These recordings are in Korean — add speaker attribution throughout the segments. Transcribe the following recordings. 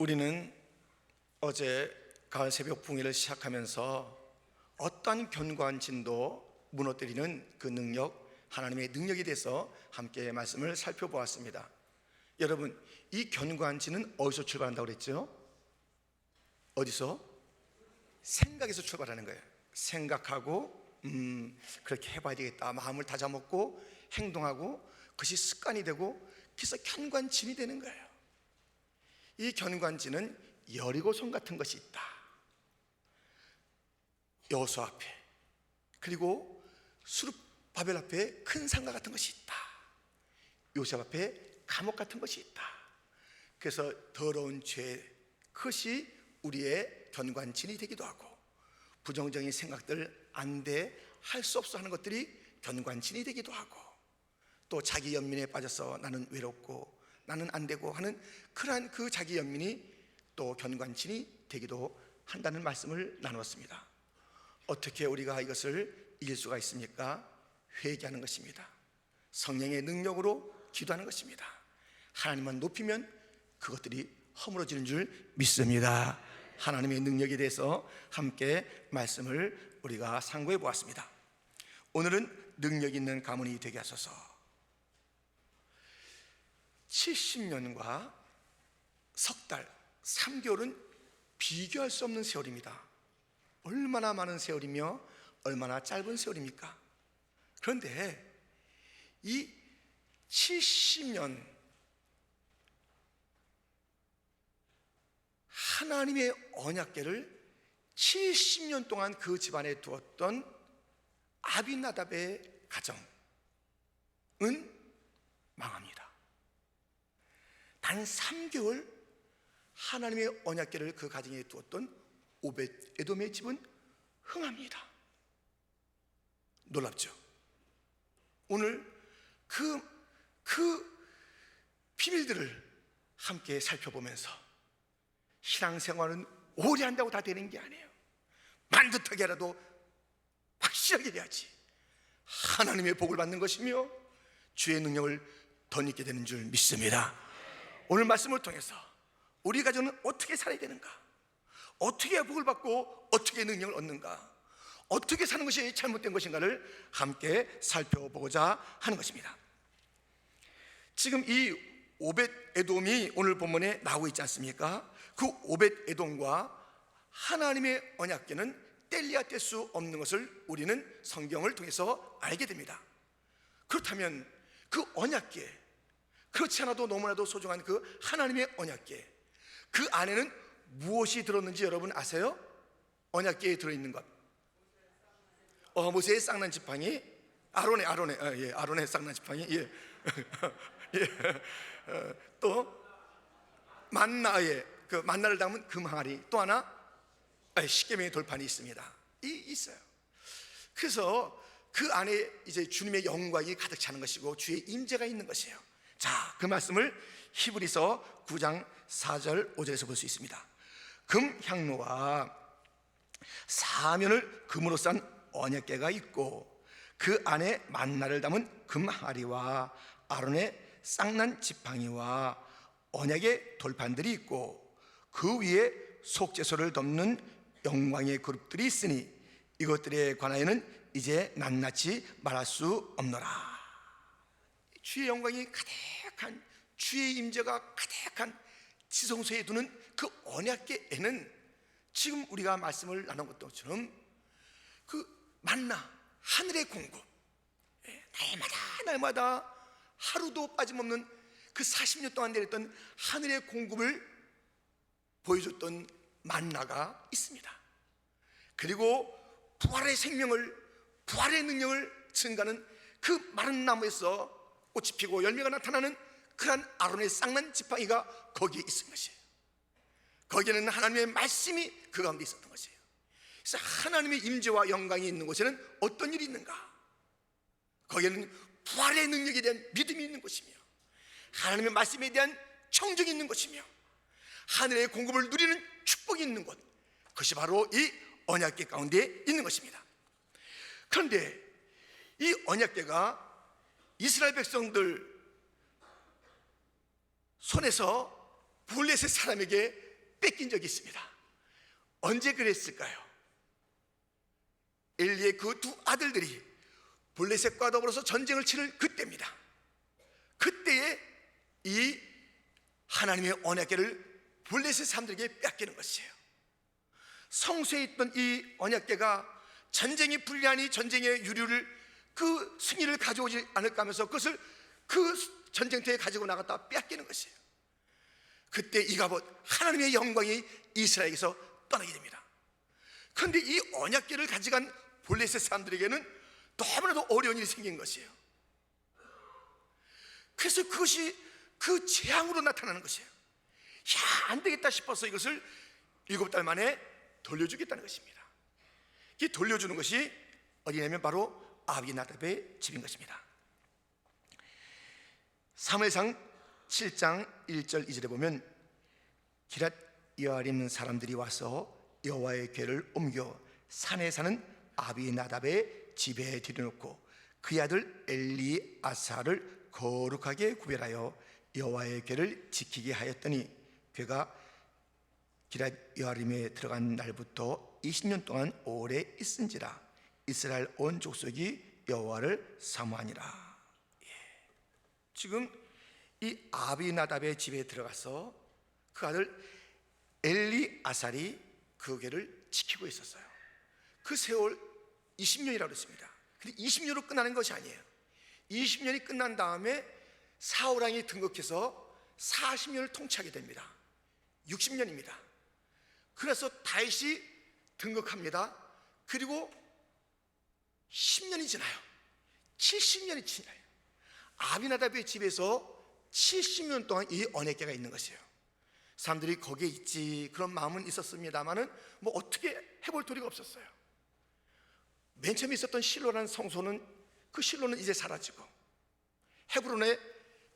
Speaker 1: 우리는 어제 가을 새벽 풍요를 시작하면서 어떠한 견고한 진도 무너뜨리는 그 능력, 하나님의 능력에 대해서 함께 말씀을 살펴보았습니다. 여러분, 이 견고한 진은 어디서 출발한다고 그랬죠? 어디서? 생각에서 출발하는 거예요. 생각하고 그렇게 해봐야 되겠다, 마음을 다잡고 행동하고 그것이 습관이 되고 그래서 견고한진이 되는 거예요. 이 견고한진은 여리고성 같은 것이 있다. 여호수아 앞에, 그리고 수룹바벨 앞에 큰 상가 같은 것이 있다. 요셉 앞에 감옥 같은 것이 있다. 그래서 더러운 죄, 그것이 우리의 견고한진이 되기도 하고, 부정적인 생각들 안 돼, 할 수 없어 하는 것들이 견고한진이 되기도 하고, 또 자기 연민에 빠져서 나는 외롭고 나는 안 되고 하는 그러한 그 자기 연민이 또 견고한진이 되기도 한다는 말씀을 나누었습니다. 어떻게 우리가 이것을 이길 수가 있습니까? 회개하는 것입니다. 성령의 능력으로 기도하는 것입니다. 하나님만 높이면 그것들이 허물어지는 줄 믿습니다. 하나님의 능력에 대해서 함께 말씀을 우리가 상고해 보았습니다. 오늘은 능력 있는 가문이 되게 하소서. 70년과 석 달, 3개월은 비교할 수 없는 세월입니다. 얼마나 많은 세월이며 얼마나 짧은 세월입니까? 그런데 이 70년 하나님의 언약궤를 70년 동안 그 집안에 두었던 아비나답의 가정은 망합니다. 단 3개월 하나님의 언약궤를 그 가정에 두었던 오벳 에돔의 집은 흥합니다. 놀랍죠? 오늘 그 비밀들을 함께 살펴보면서 신앙생활은 오래 한다고 다 되는 게 아니에요. 만듯하게라도 확실하게 해야지 하나님의 복을 받는 것이며 주의 능력을 덧입게 되는 줄 믿습니다. 오늘 말씀을 통해서 우리 가정은 어떻게 살아야 되는가, 어떻게 해야 복을 받고 어떻게 능력을 얻는가, 어떻게 사는 것이 잘못된 것인가를 함께 살펴보고자 하는 것입니다. 지금 이 오벳 에돔이 오늘 본문에 나오고 있지 않습니까? 그 오벳 에돔과 하나님의 언약궤는 뗄래야 뗄 수 없는 것을 우리는 성경을 통해서 알게 됩니다. 그렇다면 그 언약궤, 그렇지 않아도 너무나도 소중한 그 하나님의 언약궤, 그 안에는 무엇이 들었는지 여러분 아세요? 언약궤에 들어있는 것, 모세의 쌍난 지팡이, 아론의 쌍난 지팡이, 또 만나의 그 만나를 담은 금 항아리, 또 하나 십계명의 돌판이 있습니다. 있어요. 그래서 그 안에 이제 주님의 영광이 가득 차는 것이고 주의 임재가 있는 것이에요. 자, 그 말씀을 히브리서 9장 4절 5절에서 볼 수 있습니다. 금 향로와 사면을 금으로 싼 언약궤가 있고 그 안에 만나를 담은 금 항아리와 아론의 쌍난 지팡이와 언약의 돌판들이 있고 그 위에 속죄소를 덮는 영광의 그룹들이 있으니 이것들에 관하여는 이제 낱낱이 말할 수 없노라. 주의 영광이 가득한, 주의 임재가 가득한 지성소에 두는 그 언약궤에는 지금 우리가 말씀을 나눈 것처럼 그 만나, 하늘의 공급, 날마다 하루도 빠짐없는 그 40년 동안 내렸던 하늘의 공급을 보여줬던 만나가 있습니다. 그리고 부활의 생명을, 부활의 능력을 증가하는 그 마른 나무에서 꽃이 피고 열매가 나타나는 그러한 아론의 쌍난 지팡이가 거기에 있은 것이에요. 거기에는 하나님의 말씀이 그 가운데 있었던 것이에요. 그래서 하나님의 임재와 영광이 있는 곳에는 어떤 일이 있는가? 거기에는 부활의 능력에 대한 믿음이 있는 것이며 하나님의 말씀에 대한 청정이 있는 것이며 하늘의 공급을 누리는 축복이 있는 것, 그것이 바로 이 언약궤 가운데 있는 것입니다. 그런데 이 언약궤가 이스라엘 백성들 손에서 블레셋 사람에게 뺏긴 적이 있습니다. 언제 그랬을까요? 엘리의 그 두 아들들이 블레셋과 더불어서 전쟁을 치를 그때입니다. 그때에 이 하나님의 언약궤를 블레셋 사람들에게 뺏기는 것이에요. 성소에 있던 이 언약궤가 전쟁이 불리하니 전쟁의 유류를 그 승리를 가져오지 않을까 하면서 그것을 그 전쟁터에 가지고 나갔다 뺏기는 것이에요. 그때 이가봇 하나님의 영광이 이스라엘에게서 떠나게 됩니다. 그런데 이 언약궤를 가져간 블레셋 사람들에게는 너무나도 어려운 일이 생긴 것이에요. 그래서 그것이 그 재앙으로 나타나는 것이에요. 야, 안 되겠다 싶어서 이것을 7달 만에 돌려주겠다는 것입니다. 이 돌려주는 것이 어디냐면 바로 아비나답의 집인 것입니다. 사무엘상 7장 1절 2절에 보면 기랏 여아림 사람들이 와서 여호와의 궤를 옮겨 산에 사는 아비나답의 집에 들여놓고 그의 아들 엘리아사를 거룩하게 구별하여 여호와의 궤를 지키게 하였더니 궤가 기랏 여아림에 들어간 날부터 20년 동안 오래 있은지라 이스라엘 온 족속이 여호와를 사모하니라. 지금 이 아비나답의 집에 들어가서 그 아들 엘리아살이 그 궤를 지키고 있었어요. 그 세월 20년이라고 했습니다. 근데 20년으로 끝나는 것이 아니에요. 20년이 끝난 다음에 사울왕이 등극해서 40년을 통치하게 됩니다. 60년입니다. 그래서 다윗이 등극합니다. 그리고 10년이 지나요. 70년이 지나요. 아비나답의 집에서 70년 동안 이 언약궤가 있는 것이에요. 사람들이 거기에 있지 그런 마음은 있었습니다만은 뭐 어떻게 해볼 도리가 없었어요. 맨 처음에 있었던 실로라는 성소는 그 실로는 이제 사라지고 헤브론에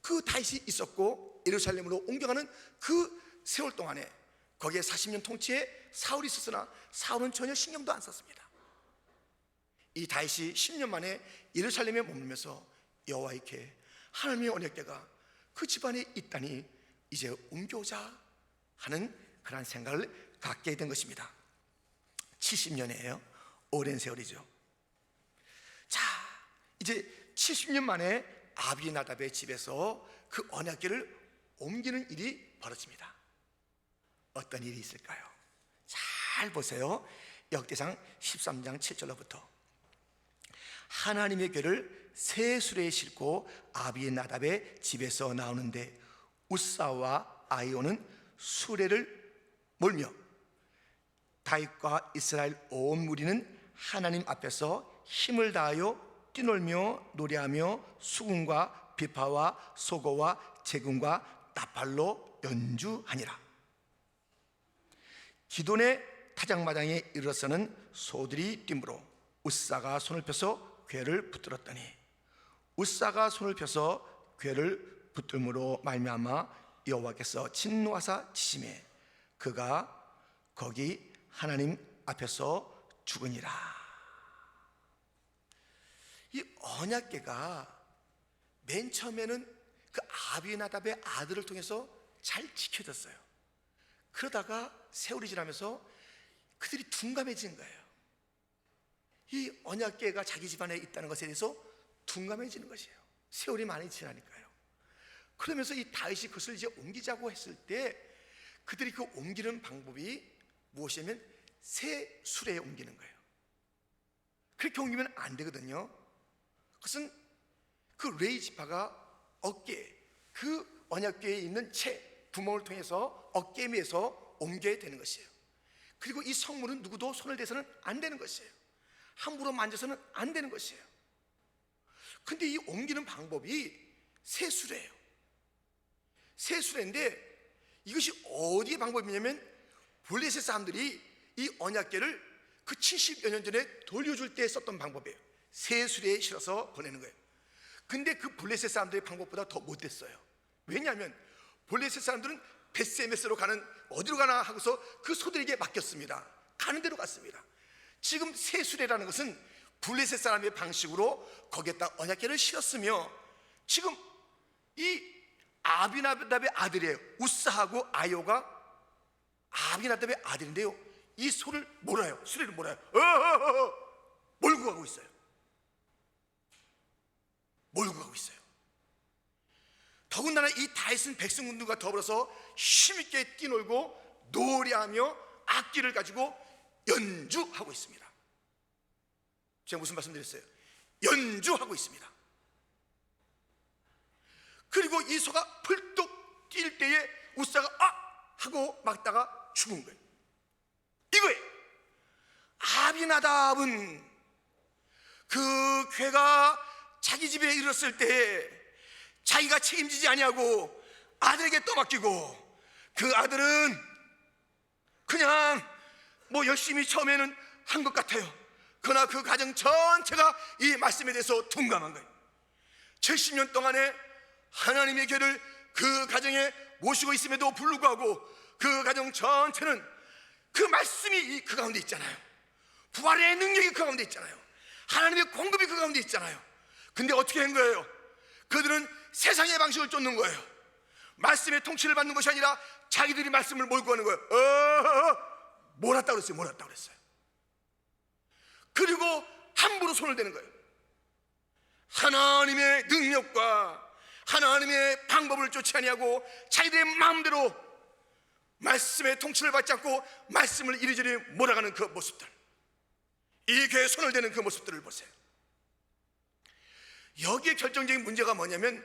Speaker 1: 그 다윗이 있었고 예루살렘으로 옮겨가는 그 세월 동안에 거기에 40년 통치에 사울이 있었으나 사울은 전혀 신경도 안 썼습니다. 이 다윗이 10년 만에 예루살렘에 머물면서 여호와의 궤 하나님의 언약궤가 그 집안에 있다니 이제 옮겨오자 하는 그런 생각을 갖게 된 것입니다. 70년이에요. 오랜 세월이죠. 자, 이제 70년 만에 아비나답의 집에서 그 언약궤를 옮기는 일이 벌어집니다. 어떤 일이 있을까요? 잘 보세요. 역대상 13장 7절로부터 하나님의 궤를 새 수레에 싣고 아비나답의 집에서 나오는데 우사와 아이오는 수레를 몰며 다윗과 이스라엘 온 무리는 하나님 앞에서 힘을 다하여 뛰놀며 노래하며 수금과 비파와 소고와 제금과 나팔로 연주하니라. 기돈의 타작마당에 이르러서는 소들이 뛰므로 우사가 손을 펴서 궤를 붙들었더니 우사가 손을 펴서 궤를 붙들므로 말미암아 여호와께서 진노하사 치심에 그가 거기 하나님 앞에서 죽으니라. 이 언약궤가 맨 처음에는 그 아비나답의 아들을 통해서 잘 지켜졌어요. 그러다가 세월이 지나면서 그들이 둔감해진 거예요. 이 언약궤가 자기 집안에 있다는 것에 대해서 둔감해지는 것이에요. 세월이 많이 지나니까요. 그러면서 이 다윗이 그것을 이제 옮기자고 했을 때 그들이 그 옮기는 방법이 무엇이냐면 새 수레에 옮기는 거예요. 그렇게 옮기면 안 되거든요. 그것은 그 레위 지파가 어깨에 그 언약궤에 있는 채 구멍을 통해서 어깨에 매서 옮겨야 되는 것이에요. 그리고 이 성물은 누구도 손을 대서는 안 되는 것이에요. 함부로 만져서는 안 되는 것이에요. 근데 이 옮기는 방법이 새 수레예요. 새 수레인데 이것이 어디의 방법이냐면 블레셋 사람들이 이 언약궤를 그 70여 년 전에 돌려줄 때 썼던 방법이에요. 새 수레에 실어서 보내는 거예요. 근데 그 블레셋 사람들의 방법보다 더 못됐어요. 왜냐하면 블레셋 사람들은 베스메스로 가는 어디로 가나 하고서 그 소들에게 맡겼습니다. 가는 대로 갔습니다. 지금 새 수레라는 것은 블레셋 사람의 방식으로 거기에다 언약궤를 실었으며 지금 이 아비나답의 아들이에요. 우사하고 아이오가 아비나답의 아들인데요, 이 소를 몰아요. 수레를 몰아요. 몰고 가고 있어요. 몰고 가고 있어요. 더군다나 이 다윗은 백성군들과 더불어서 힘있게 뛰놀고 노래하며 악기를 가지고 연주하고 있습니다. 제가 무슨 말씀 드렸어요? 연주하고 있습니다. 그리고 이 소가 펄떡 뛸 때에 우사가 하고 막다가 죽은 거예요. 이거예요. 아비나답은 그 괴가 자기 집에 이르렀을 때 자기가 책임지지 아니하고 아들에게 떠맡기고, 그 아들은 그냥 열심히 처음에는 한 것 같아요. 그러나 그 가정 전체가 이 말씀에 대해서 둔감한 거예요. 70년 동안에 하나님의 괴를 그 가정에 모시고 있음에도 불구하고 그 가정 전체는 그 말씀이 그 가운데 있잖아요. 부활의 능력이 그 가운데 있잖아요. 하나님의 공급이 그 가운데 있잖아요. 근데 어떻게 한 거예요? 그들은 세상의 방식을 쫓는 거예요. 말씀의 통치를 받는 것이 아니라 자기들이 말씀을 몰고 가는 거예요. 몰았다 그랬어요. 몰았다 그랬어요. 그리고 함부로 손을 대는 거예요. 하나님의 능력과 하나님의 방법을 쫓지 아니하고 자기들의 마음대로 말씀의 통치를 받지 않고 말씀을 이리저리 몰아가는 그 모습들, 이 교회에 손을 대는 그 모습들을 보세요. 여기에 결정적인 문제가 뭐냐면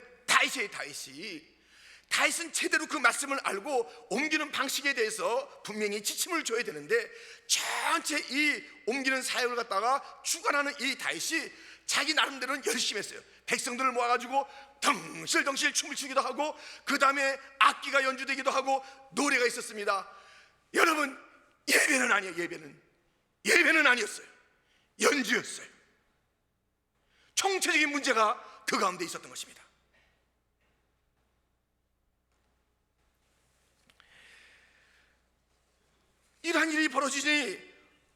Speaker 1: 다윗은 제대로 그 말씀을 알고 옮기는 방식에 대해서 분명히 지침을 줘야 되는데, 전체 이 옮기는 사역을 갖다가 주관하는 이 다윗이 자기 나름대로는 열심히 했어요. 백성들을 모아가지고 덩실덩실 춤을 추기도 하고, 그 다음에 악기가 연주되기도 하고 노래가 있었습니다. 여러분, 예배는 아니에요. 예배는 아니었어요. 연주였어요. 총체적인 문제가 그 가운데 있었던 것입니다. 이러한 일이 벌어지니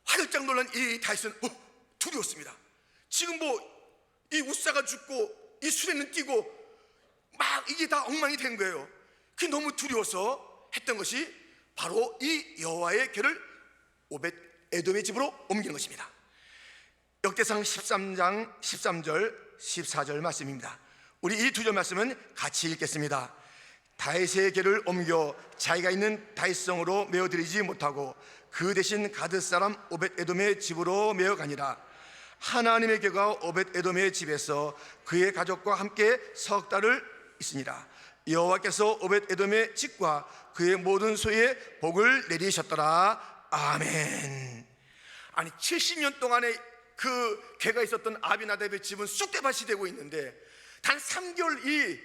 Speaker 1: 화들짝 놀란 이 다윗은 두려웠습니다. 지금 이 우사가 죽고 이 수레는 뛰고 막 이게 다 엉망이 된 거예요. 그게 너무 두려워서 했던 것이 바로 이 여호와의 궤를 오벳 에돔의 집으로 옮기는 것입니다. 역대상 13장 13절 14절 말씀입니다. 우리 이 두 절 말씀은 같이 읽겠습니다. 다윗의 궤를 옮겨 자기가 있는 다윗성으로 메어드리지 못하고 그 대신 가드 사람 오벳 에돔의 집으로 메어가니라. 하나님의 궤가 오벳 에돔의 집에서 그의 가족과 함께 석 달을 있으니라. 여호와께서 오벳 에돔의 집과 그의 모든 소유에 복을 내리셨더라. 아멘. 아니 70년 동안에 그 궤가 있었던 아비나답의 집은 쑥대밭이 되고 있는데, 단 3개월 이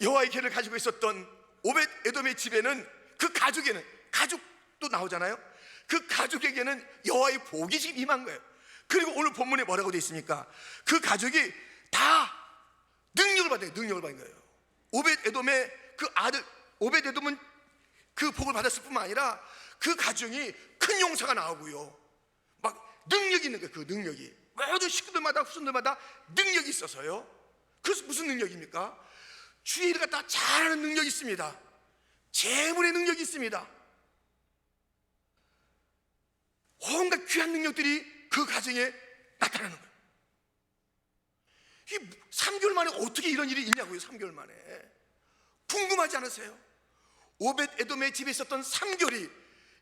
Speaker 1: 여호와의 궤를 가지고 있었던 오벳 에돔의 집에는, 그 가족에는, 가족도 나오잖아요. 그 가족에게는 여호와의 복이 지금 임한 거예요. 그리고 오늘 본문에 뭐라고 되어 있습니까? 그 가족이 다 능력을 받은 거예요. 오벳 에돔의 그 아들 오벳 에돔은 그 복을 받았을 뿐만 아니라 그 가정이 큰 용사가 나오고요, 막 능력이 있는 거예요. 그 능력이 모든 식구들마다 후손들마다 능력이 있어서요. 그래서 무슨 능력입니까? 주의 일을 갖다 잘하는 능력이 있습니다. 재물의 능력이 있습니다. 온갖 귀한 능력들이 그 가정에 나타나는 거예요. 이 3개월 만에 어떻게 이런 일이 있냐고요. 3개월 만에. 궁금하지 않으세요? 오벳 에돔의 집에 있었던 3개월이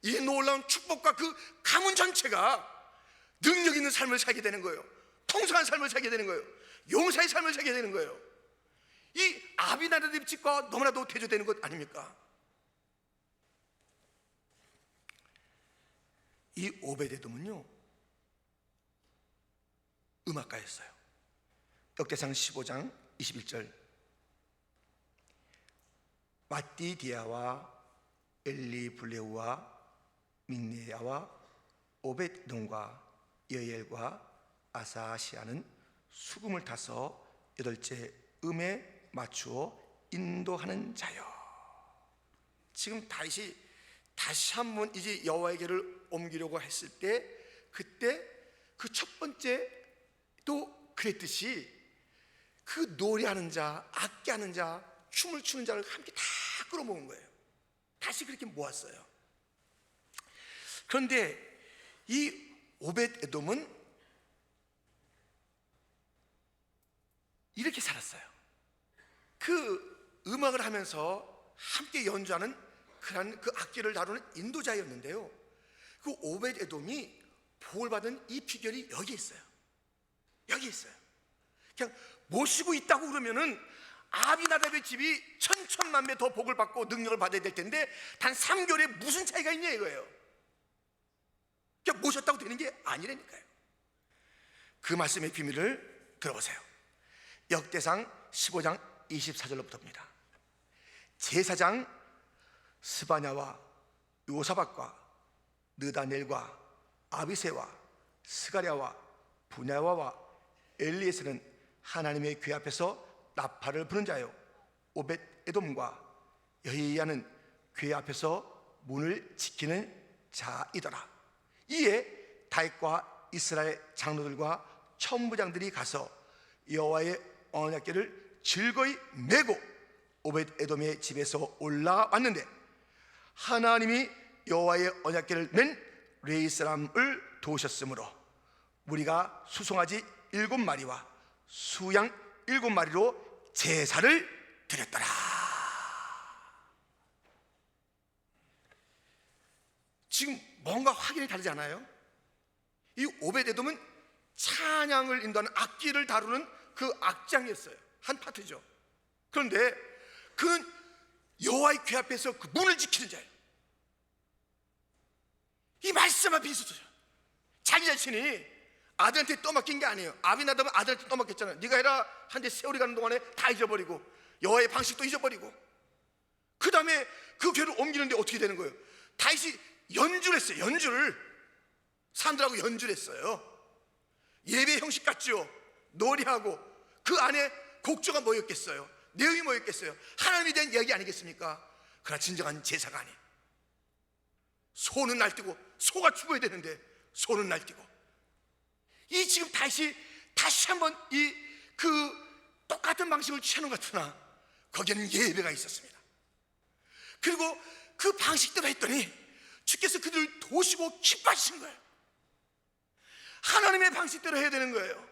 Speaker 1: 이 놀라운 축복과 그 가문 전체가 능력 있는 삶을 살게 되는 거예요. 통성한 삶을 살게 되는 거예요. 용사의 삶을 살게 되는 거예요. 이 아비나답의 집과 너무나도 대조되는 것 아닙니까? 이 오벳 에돔은요, 음악가였어요. 역대상 15장 21절. 마띠디아와 엘리블레우와 민네야와 오벳 에돔과 여엘과 아사시아는 수금을 타서 8째 음에 맞추어 인도하는 자요. 지금 다윗이 다시 한번 이제 여호와의 궤를 옮기려고 했을 때, 그때 그 첫 번째 또 그랬듯이 그 노래하는 자, 악기하는 자, 춤을 추는 자를 함께 다 끌어모은 거예요. 다시 그렇게 모았어요. 그런데 이 오벳 에돔은 이렇게 살았어요. 그 음악을 하면서 함께 연주하는 그 악기를 다루는 인도자였는데요, 그 오벳 에돔이 복을 받은 이 비결이 여기 있어요. 여기 있어요. 그냥 모시고 있다고 그러면은 아비나답의 집이 천천만배 더 복을 받고 능력을 받아야 될 텐데 단 3개월에 무슨 차이가 있냐 이거예요. 그냥 모셨다고 되는 게 아니라니까요. 그 말씀의 비밀을 들어보세요. 역대상 15장 24절로부터입니다. 제사장 스바냐와 요사박과 느다넬과 아비세와 스가랴와 분야와와 엘리에스는 하나님의 궤 앞에서 나팔을 부는 자요, 오벳 에돔과 여히야는 궤 앞에서 문을 지키는 자이더라. 이에 다윗과 이스라엘 장로들과 천부장들이 가서 여호와의 언약궤를 즐거이 메고 오벳 에돔의 집에서 올라왔는데 하나님이 여호와의 언약궤를 맨 레위 사람을 도우셨으므로 무리가 수송아지 7마리와 수양 7마리로 제사를 드렸더라. 지금 뭔가 확연히 다르지 않아요? 이 오벳 에돔은 찬양을 인도하는 악기를 다루는 그 악장이었어요. 한 파트죠. 그런데 그는 여호와의 궤 앞에서 그 문을 지키는 자예요. 이 말씀 앞에 있었어요. 자기 자신이 아들한테 떠맡긴 게 아니에요. 아비나답은 아들한테 떠맡겼잖아요. 네가 해라 한데 세월이 가는 동안에 다 잊어버리고 여호와의 방식도 잊어버리고, 그 다음에 그 궤를 옮기는데 어떻게 되는 거예요? 다윗이 연주를 했어요. 연주를 사람들하고 연주를 했어요. 예배 형식 같죠. 놀이하고 그 안에 곡조가 뭐였겠어요? 내용이 뭐였겠어요? 하나님에 대한 이야기 아니겠습니까? 그러나 진정한 제사가 아니에요. 소는 날뛰고, 소가 죽어야 되는데 소는 날뛰고, 이 지금 다시 한번 그 똑같은 방식을 취하는 것 같으나 거기에는 예배가 있었습니다. 그리고 그 방식대로 했더니 주께서 그들을 도우시고 기뻐하신 거예요. 하나님의 방식대로 해야 되는 거예요.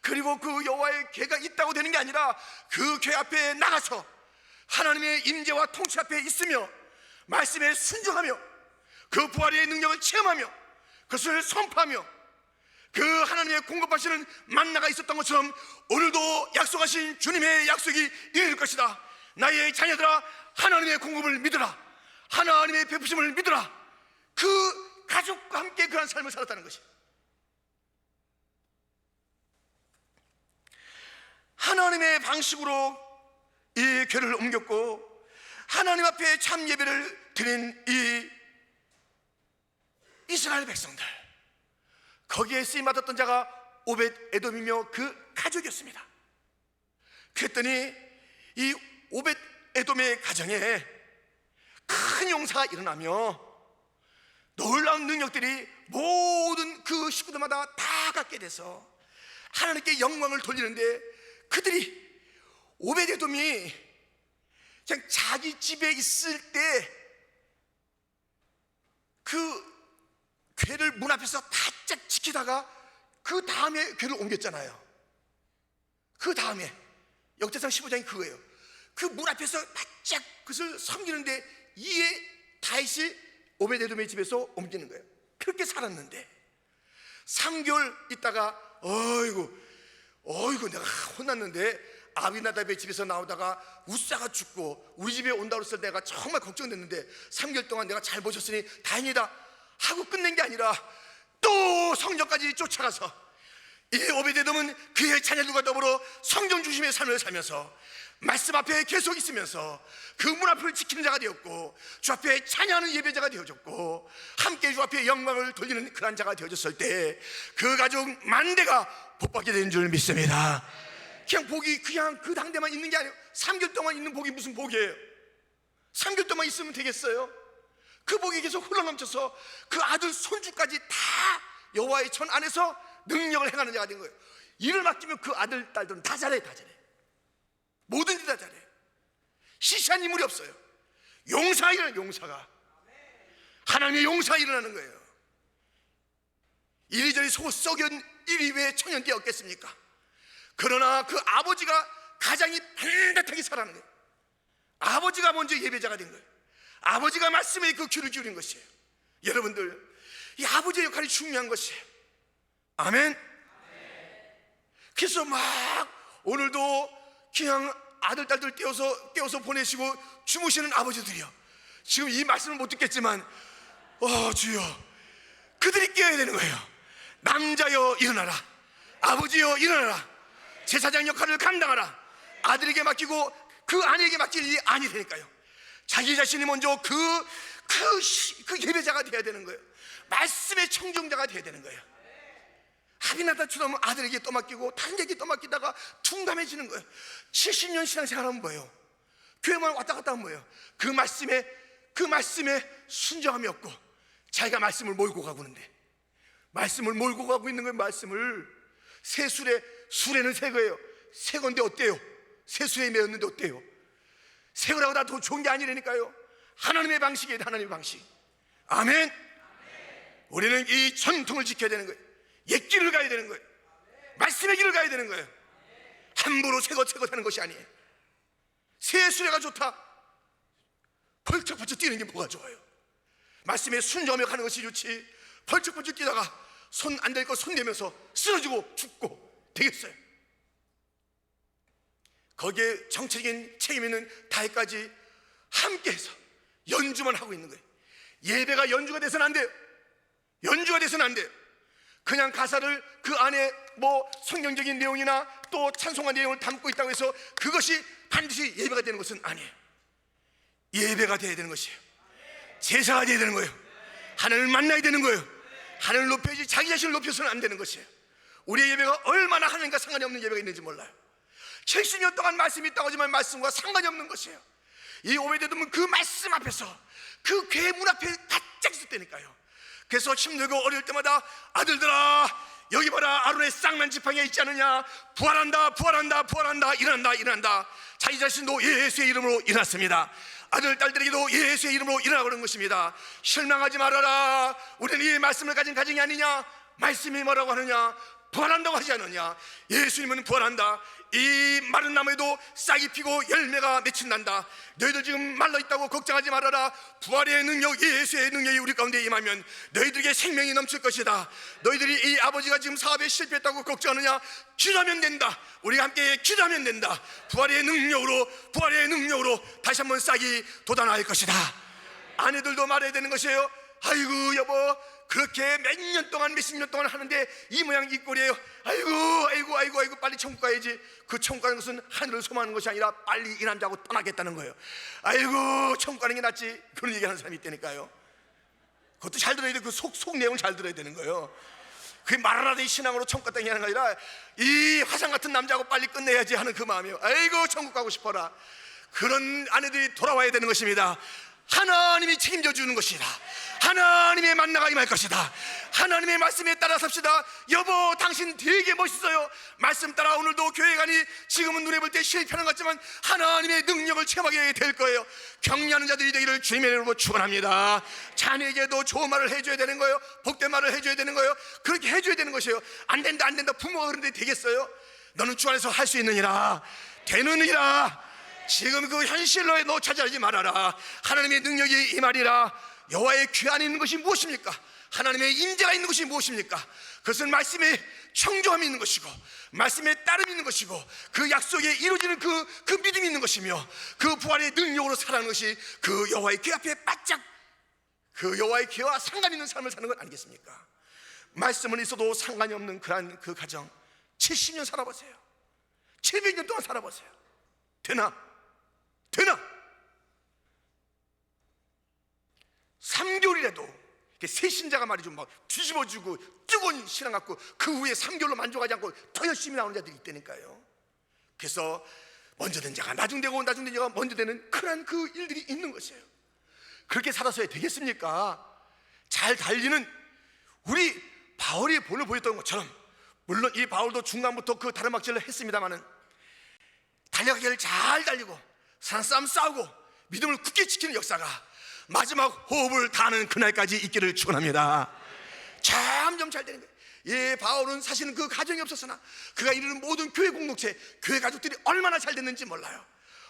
Speaker 1: 그리고 그 여호와의 궤가 있다고 되는 게 아니라 그 궤 앞에 나가서 하나님의 임재와 통치 앞에 있으며 말씀에 순종하며 그 부활의 능력을 체험하며 그것을 선포하며 그 하나님의 공급하시는 만나가 있었던 것처럼 오늘도 약속하신 주님의 약속이 이룰 것이다. 나의 자녀들아, 하나님의 공급을 믿으라. 하나님의 베푸심을 믿으라. 그 가족과 함께 그런 삶을 살았다는 것이, 하나님의 방식으로 이 궤를 옮겼고 하나님 앞에 참 예배를 드린 이 이스라엘 백성들, 거기에 쓰임받았던 자가 오벳 에돔이며 그 가족이었습니다. 그랬더니 이 오벳 에돔의 가정에 큰 용사가 일어나며 놀라운 능력들이 모든 그 식구들마다 다 갖게 돼서 하나님께 영광을 돌리는데, 그들이 오벳 에돔이 그냥 자기 집에 있을 때 그 궤를 문 앞에서 바짝 지키다가 그 다음에 궤를 옮겼잖아요. 그 다음에 역대상 15장이 그거예요. 그 문 앞에서 바짝 그것을 섬기는데 이에 다윗이 오벳 에돔의 집에서 옮기는 거예요. 그렇게 살았는데 3개월 있다가 어이구 내가 혼났는데 아비나답의 집에서 나오다가 우사가 죽고 우리 집에 온다고 해서 내가 정말 걱정됐는데 3개월 동안 내가 잘 보셨으니 다행이다 하고 끝낸 게 아니라 또 성전까지 쫓아가서 이 오벳 에돔은 그의 자녀들과 더불어 성전 중심의 삶을 살면서 말씀 앞에 계속 있으면서 그 문 앞을 지키는 자가 되었고 주 앞에 찬양하는 예배자가 되어졌고 함께 주 앞에 영광을 돌리는 그런 자가 되어졌을 때 그 가족 만대가 복받게 되는 줄 믿습니다. 그냥 복이 그냥 그 당대만 있는 게 아니에요. 3개월 동안 있는 복이 무슨 복이에요? 3개월 동안 있으면 되겠어요? 그 복이 계속 흘러넘쳐서 그 아들 손주까지 다 여호와의 전 안에서 능력을 행하는 자가 된 거예요. 일을 맡기면 그 아들 딸들은 다 잘해. 뭐든지 다 잘해. 시시한 인물이 없어요. 용사가 하나님의 용서가 일어나는 거예요. 이리저리 속 썩은 이리 왜 청년되었겠습니까? 그러나 그 아버지가 가장이 반듯하게 살아가는 거예요. 아버지가 먼저 예배자가 된 거예요. 아버지가 말씀에 그 귀를 기울인 것이에요. 여러분들, 이 아버지의 역할이 중요한 것이에요. 아멘. 그래서 막 오늘도 그냥 아들 딸들 떼어서 보내시고 주무시는 아버지들이요, 지금 이 말씀을 못 듣겠지만 주여, 그들이 깨어야 되는 거예요. 남자여 일어나라, 아버지여 일어나라, 제사장 역할을 감당하라. 아들에게 맡기고 그 아내에게 맡길 일이 아니 되니까요. 자기 자신이 먼저 그 예배자가 되어야 되는 거예요. 말씀의 청정자가 되어야 되는 거예요. 아비나답처럼 아들에게 또 맡기고 다른 데에게 또 맡기다가 둔감해지는 거예요. 70년 신앙생활하면 뭐예요? 교회만 왔다 갔다 하면 뭐예요? 그 말씀에 순정함이 없고 자기가 말씀을 몰고 가고 있는데, 말씀을 몰고 가고 있는 거예요. 말씀을 수레는 새 거예요. 새 건데 어때요? 새 수레에 매었는데 어때요? 새 거라고 다 더 좋은 게 아니라니까요. 하나님의 방식이에요. 하나님의 방식. 아멘. 우리는 이 전통을 지켜야 되는 거예요. 옛 길을 가야 되는 거예요. 말씀의 길을 가야 되는 거예요. 함부로 새거 하는 것이 아니에요. 새 수레가 좋다, 펄쩍펄쩍 뛰는 게 뭐가 좋아요? 말씀에 순종하며 가는 것이 좋지, 펄쩍펄쩍 뛰다가 손 안 될 거 손 대면서 쓰러지고 죽고 되겠어요? 거기에 정책적인 책임 있는 다윗까지 함께해서 연주만 하고 있는 거예요. 예배가 연주가 돼서는 안 돼요. 연주가 돼서는 안 돼요. 그냥 가사를 그 안에 뭐 성경적인 내용이나 또 찬송한 내용을 담고 있다고 해서 그것이 반드시 예배가 되는 것은 아니에요. 예배가 돼야 되는 것이에요. 제사가 돼야 되는 거예요. 하나님을 만나야 되는 거예요. 하나님을 높여야지 자기 자신을 높여서는 안 되는 것이에요. 우리의 예배가 얼마나 하나님과 상관이 없는 예배가 있는지 몰라요. 70년 동안 말씀이 있다고 하지만 말씀과 상관이 없는 것이에요. 이 오베데돔은 그 말씀 앞에서 그 괴 문 앞에 바짝 있었다니까요. 그래서 힘들고 어려울 때마다 아들들아 여기 봐라, 아론의 쌍난 지팡이가 있지 않느냐, 부활한다 부활한다 부활한다, 일어난다. 자기 자신도 예수의 이름으로 일어났습니다. 아들 딸들에게도 예수의 이름으로 일어나고 그런 것입니다. 실망하지 말아라. 우리는 이 말씀을 가진 가정이 아니냐. 말씀이 뭐라고 하느냐? 부활한다고 하지 않느냐. 예수님은 부활한다. 이 마른 나무에도 싹이 피고 열매가 맺힌단다. 너희들 지금 말라있다고 걱정하지 말아라. 부활의 능력, 예수의 능력이 우리 가운데 임하면 너희들에게 생명이 넘칠 것이다. 너희들이 이 아버지가 지금 사업에 실패했다고 걱정하느냐? 기도하면 된다. 우리가 함께 기도하면 된다. 부활의 능력으로 다시 한번 싹이 돋아날 것이다. 아내들도 말해야 되는 것이에요. 아이고 여보, 그렇게 몇 년 동안 몇십 년 동안 하는데 이 모양 이 꼴이에요. 아이고 빨리 천국 가야지. 그 천국 가는 것은 하늘을 소망하는 것이 아니라 빨리 이 남자하고 떠나겠다는 거예요. 아이고 천국 가는 게 낫지. 그런 얘기하는 사람이 있다니까요. 그것도 잘 들어야 돼. 그 속 내용을 잘 들어야 되는 거예요. 그게 말하라되 신앙으로 천국 갔다 하는 게 아니라 이 화상 같은 남자하고 빨리 끝내야지 하는 그 마음이에요. 아이고 천국 가고 싶어라. 그런 아내들이 돌아와야 되는 것입니다. 하나님이 책임져 주는 것이다. 하나님의 만나가 임할 것이다. 하나님의 말씀에 따라 삽시다. 여보 당신 되게 멋있어요. 말씀 따라 오늘도 교회 가니 지금은 눈에 볼 때 실패하는 것 같지만 하나님의 능력을 체험하게 될 거예요. 격려하는 자들이 되기를 주님의 이름으로 축원합니다. 자녀에게도 좋은 말을 해줘야 되는 거예요. 복된 말을 해줘야 되는 거예요. 그렇게 해줘야 되는 것이에요. 안 된다 부모가 그런데 되겠어요? 너는 주 안에서 할 수 있느니라, 되느니라. 지금 그 현실로 너 차지하지 말아라. 하나님의 능력이 임하리라. 여호와의 귀 안에 있는 것이 무엇입니까? 하나님의 임재가 있는 것이 무엇입니까? 그것은 말씀에 청정함이 있는 것이고 말씀에 따름이 있는 것이고 그 약속에 이루어지는 그 믿음이 있는 것이며 그 부활의 능력으로 살아가는 것이 그 여호와의 귀 앞에 바짝 그 여호와의 귀와 상관 있는 삶을 사는 것 아니겠습니까? 말씀은 있어도 상관이 없는 그러한 그 가정 70년 살아보세요. 700년 동안 살아보세요. 되나? 3개월이라도 새신자가 말이죠 막 뒤집어주고 뜨거운 신앙 갖고 그 후에 3개월로 만족하지 않고 더 열심히 나오는 자들이 있다니까요. 그래서 먼저 된 자가 나중되고 나중된 자가 먼저 되는 그런 그 일들이 있는 것이에요. 그렇게 살아서야 되겠습니까? 잘 달리는 우리 바울이 본을 보였던 것처럼, 물론 이 바울도 중간부터 그 다른 막질을 했습니다마는 달려가기를 잘 달리고 산싸움 싸우고 믿음을 굳게 지키는 역사가 마지막 호흡을 다하는 그날까지 있기를 축원합니다. 점점 잘 되는 거예요. 예, 바울은 사실은 그 가정이 없었으나 그가 이루는 모든 교회 공동체, 교회 가족들이 얼마나 잘 됐는지 몰라요.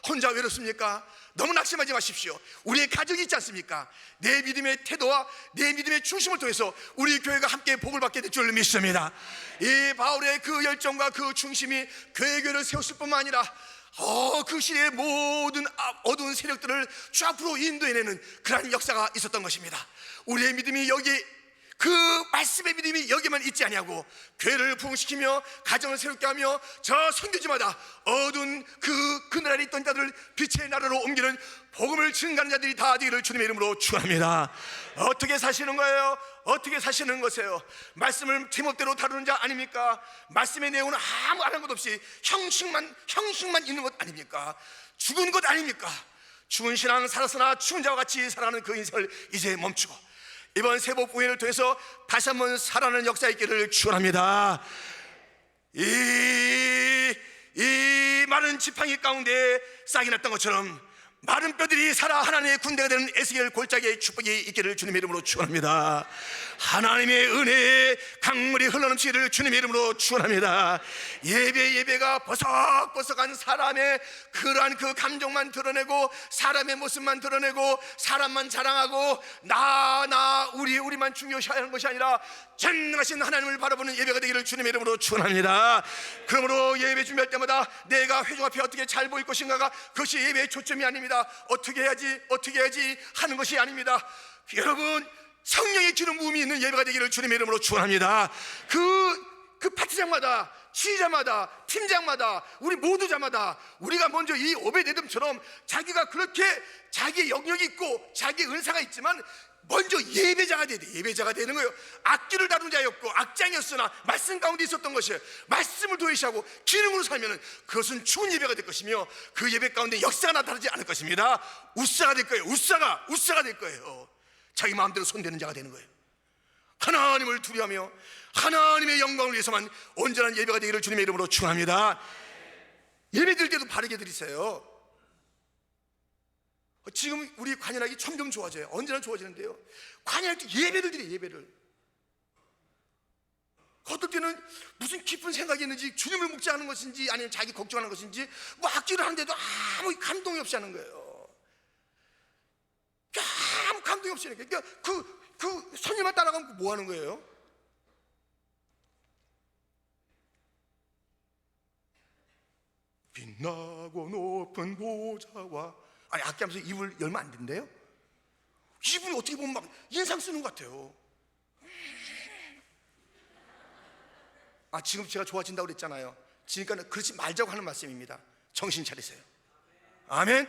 Speaker 1: 혼자 외롭습니까? 너무 낙심하지 마십시오. 우리의 가족이 있지 않습니까? 내 믿음의 태도와 내 믿음의 중심을 통해서 우리 교회가 함께 복을 받게 될 줄 믿습니다. 이 바울의 그 열정과 그 중심이 교회를 세웠을 뿐만 아니라 그 시대의 모든 어두운 세력들을 주 앞으로 인도해내는 그러한 역사가 있었던 것입니다. 우리의 믿음이 여기, 그 말씀의 믿음이 여기만 있지 아니하고 교회를 부흥시키며 가정을 새롭게 하며 저 선교지마다 어두운 그늘 아래 있던 자들을 빛의 나라로 옮기는 복음을 증가하는 자들이 다 되기를 주님의 이름으로 축원합니다. 어떻게 사시는 거예요? 어떻게 사시는 것이에요? 말씀을 제멋대로 다루는 자 아닙니까? 말씀의 내용은 아무 아는 것 없이 형식만 있는 것 아닙니까? 죽은 것 아닙니까? 죽은 신앙 살았으나 죽은 자와 같이 살아가는 그 인생을 이제 멈추고 이번 세복부회를 통해서 다시 한번 살아나는 역사 있기를 축원합니다. 이 마른 지팡이 가운데 싹이 났던 것처럼 마른 뼈들이 살아 하나님의 군대가 되는 에스겔 골짜기의 축복이 있기를 주님의 이름으로 축원합니다. 하나님의 은혜의 강물이 흘러넘치기를 주님의 이름으로 축원합니다. 예배가 버석버석한 사람의 그러한 그 감정만 드러내고 사람의 모습만 드러내고 사람만 자랑하고 우리만 중요시하는 것이 아니라 전능하신 하나님을 바라보는 예배가 되기를 주님의 이름으로 축원합니다. 그러므로 예배 준비할 때마다 내가 회중 앞에 어떻게 잘 보일 것인가가 그것이 예배의 초점이 아닙니다. 어떻게 해야지 하는 것이 아닙니다. 여러분, 성령의 기름 부음이 있는 예배가 되기를 주님의 이름으로 축원합니다. 그 파트장마다, 지휘자마다, 팀장마다, 우리 모두자마다 우리가 먼저 이 오베데돔처럼 자기가 그렇게 자기의 영역이 있고 자기의 은사가 있지만 먼저 예배자가 되는 거예요. 악기를 다룬 자였고 악장이었으나 말씀 가운데 있었던 것이에요. 말씀을 도외시하고 기름으로 살면 그것은 좋은 예배가 될 것이며 그 예배 가운데 역사가 나타나지 않을 것입니다. 우사가 될 거예요. 우사가 될 거예요. 자기 마음대로 손대는 자가 되는 거예요. 하나님을 두려워하며 하나님의 영광을 위해서만 온전한 예배가 되기를 주님의 이름으로 축원합니다. 예배 드릴 때도 바르게 드리세요. 지금 우리 관현악이 점점 좋아져요. 언제나 좋아지는데요. 관현할 때 예배를 드려요. 예배를. 어떨 때는 무슨 깊은 생각이 있는지 주님을 묵상하는 것인지 아니면 자기 걱정하는 것인지 뭐 악기를 하는데도 아무 감동이 없이 하는 거예요. 아무 감동이 없이 하는 거예요. 그러니까 그 선율만 따라가면 뭐 하는 거예요? 빛나고 높은 보좌와 아니 악기하면서 입을 열면 안 된대요? 입을 어떻게 보면 막 인상 쓰는 것 같아요. 지금 제가 좋아진다고 그랬잖아요. 그러니까 그렇지 말자고 하는 말씀입니다. 정신 차리세요. 아멘.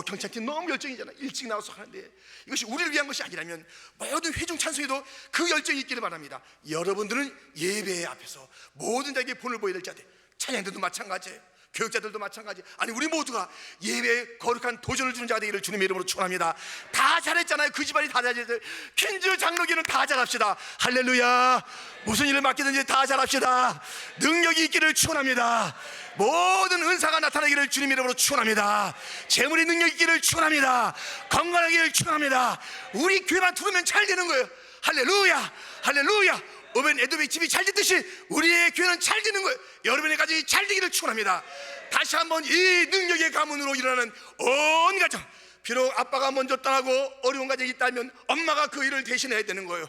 Speaker 1: 경찰팀 너무 열정이잖아. 일찍 나와서 하는데 이것이 우리를 위한 것이 아니라면 모든 회중 찬송에도 그 열정이 있기를 바랍니다. 여러분들은 예배 앞에서 모든 자에게 본을 보여야 될 자들, 찬양들도 마찬가지예요. 교육자들도 마찬가지. 아니 우리 모두가 예배에 거룩한 도전을 주는 자가 되기를 주님의 이름으로 축원합니다. 다 잘했잖아요. 그 집안이 다 잘했어요. 퀸즈 장로교는 다 잘합시다. 할렐루야. 무슨 일을 맡기든지 다 잘합시다. 능력이 있기를 축원합니다. 모든 은사가 나타나기를 주님의 이름으로 축원합니다. 재물의 능력이 있기를 축원합니다. 건강하기를 축원합니다. 우리 교회만 들으면 잘 되는 거예요. 할렐루야. 할렐루야. 오벤에돔의 집이 잘 됐듯이 우리의 교회는 잘 되는 거예요. 여러분의 가정이 잘 되기를 축원합니다. 다시 한번 이 능력의 가문으로 일어나는 온 가정, 비록 아빠가 먼저 떠나고 어려운 가정이 있다면 엄마가 그 일을 대신해야 되는 거예요.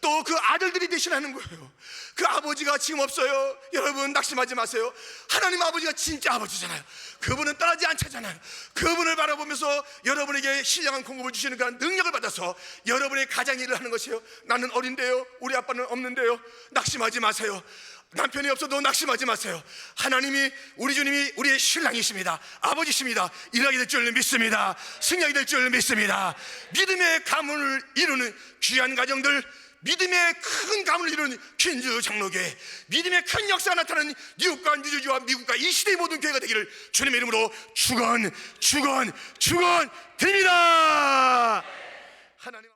Speaker 1: 또 그 아들들이 대신하는 거예요. 그 아버지가 지금 없어요. 여러분 낙심하지 마세요. 하나님 아버지가 진짜 아버지잖아요. 그분은 떠나지 않잖아요. 그분을 바라보면서 여러분에게 신령한 공급을 주시는 그런 능력을 받아서 여러분의 가장 일을 하는 것이에요. 나는 어린데요, 우리 아빠는 없는데요. 낙심하지 마세요. 남편이 없어도 낙심하지 마세요. 하나님이, 우리 주님이 우리의 신랑이십니다. 아버지십니다. 일하게 될 줄 믿습니다. 승리하게 될 줄 믿습니다. 믿음의 가문을 이루는 귀한 가정들, 믿음의 큰 가문을 이루는 퀸즈 장로교회, 믿음의 큰 역사가 나타나는 뉴욕과 뉴저지와 미국과 이 시대의 모든 교회가 되기를 주님의 이름으로 축원드립니다. 하나님